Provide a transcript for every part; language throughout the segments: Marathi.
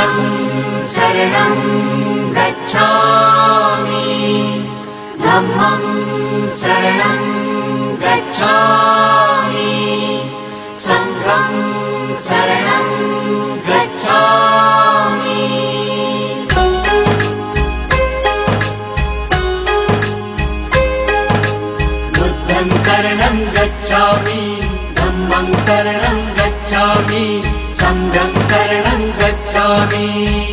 बुद्धं शरणं गच्छामि धम्मं शरणं गच्छामि संघं शरणं गच्छामि। बुद्धं शरणं गच्छामि धम्मं शरणं गच्छामि संघं शरणं गच्छामि।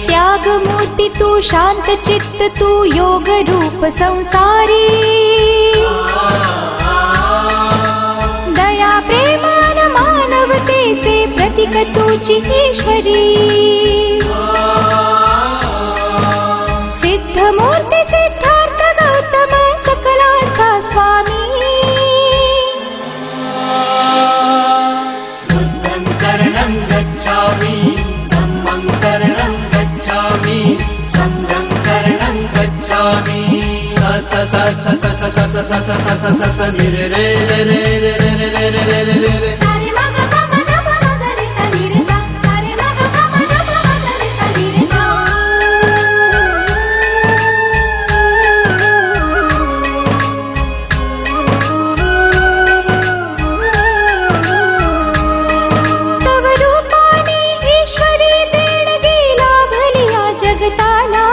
त्यागमूर्ति तू शांत चित्त तू योग रूप संसारी दया प्रेमान मानवतेचे प्रतीक तूची ईश्वरी सिद्ध मूर्ती सिद्धार्थ गौतम सकलांचा स्वामी बुद्धं शरणं गच्छामि धम्मं शरणं गच्छामि संघं शरणं गच्छामि। स स स स स स स स स स स नि रे रे रे रे रे रे रे रे रे रे रे रे सा रे मा ग प म ग प म ग रे सा नि रे सा सा रे मा ग प म ग प म ग रे सा नि रे सा। तव रूपाने ईश्वरी देणगी लाभलिया जगताला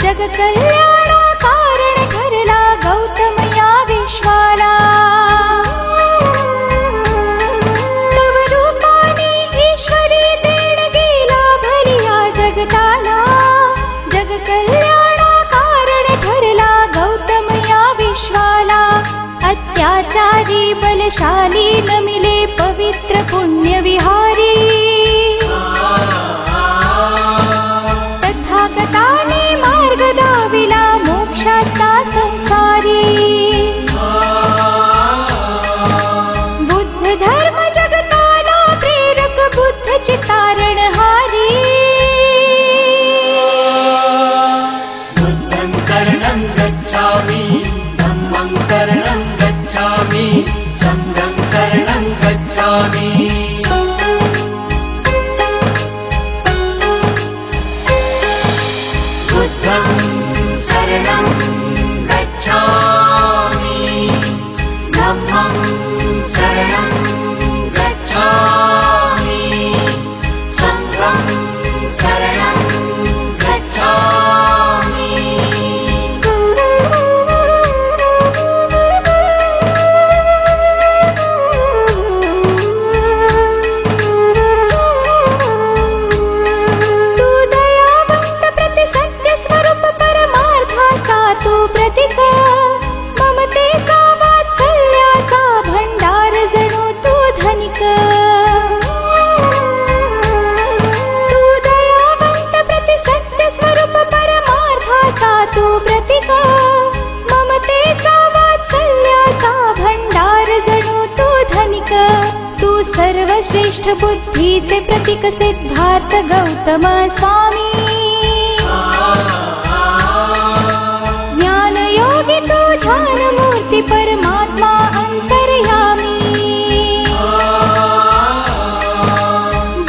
जग कल्याणा कारण ठरला गौतम या विश्वाला। तव रूपाने ईश्वरी देणगी लाभलिया जगताला जग कल्याणा कारण ठरला गौतम या विश्वाला। अत्याचारी बलशाली नमिले पवित्र पुण्य विहारी तथागताने मार्ग दाविला मोक्षाचा संसारी। बुद्ध धर्म जगताला प्रेरक बुद्ध चितारणहारी। बुद्धं शरणं गच्छामि धम्मं शरणं गच्छामि संघं शरणं गच्छामि। बुद्धं शरणं गच्छामि धम्मं शरणं गच्छामि संघं शरणं गच्छामि। तू दयावंत प्रति सत्य स्वरूप परमार्थाचा तू प्रतीक ममतेचा वात्सल्याचा भंडार जणू तू धनिक। तू दयावंत प्रति सत्य स्वरूप परमार्थाचा तू प्रतीक ममतेचा वात्सल्याचा भंडार जणू तू धनिक। तू सर्वश्रेष्ठ बुद्धीचे प्रतीक सिद्धार्थ गौतम स्वामी ज्ञानयोगी तू ध्यानमूर्ती परमात्मा अंतर्यामी।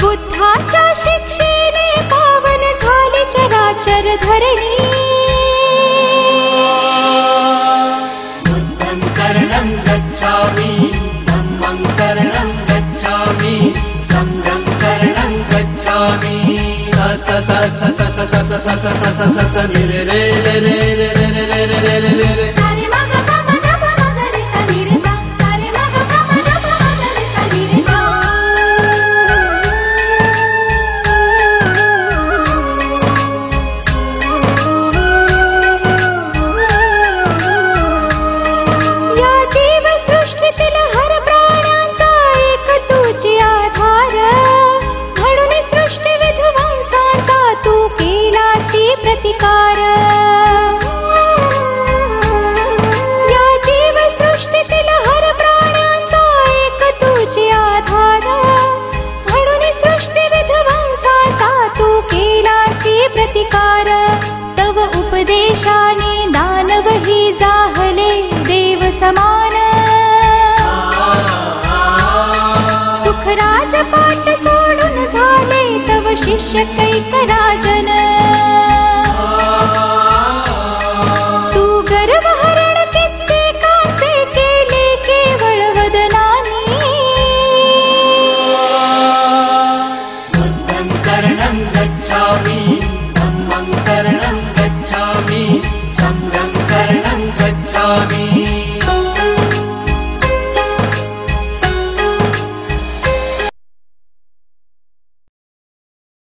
बुद्धाच्या शिक्षेने पावन झाली चराचर धरणी। बुद्धं शरणं गच्छामि धम्मं शरणं गच्छामि संघं शरणं गच्छामि। स स स स स स स स स स स स नि रे रे रे रे रे रे रे रे रे रे रे रे सा रे मा ग प म ग प म ग रे सा नि रे सा सा रे मा ग प म ग प म ग रे सा नि रे सा। या जीव सृष्टीतील हर प्राण्यांचा एक तुझी आधार म्हणून सृष्टी विध्वंसाचा तू केलासी प्रतिकार। या जीव सृष्टीतील हर प्राण्यांचा एक तुझी आधार म्हणून सृष्टी विध्वंसाचा तू केलासी प्रतिकार। तव उपदेशाने दानवही जाहले देव समान। सुखराज पाट सोडून झाले तव शिष्य कैकराजन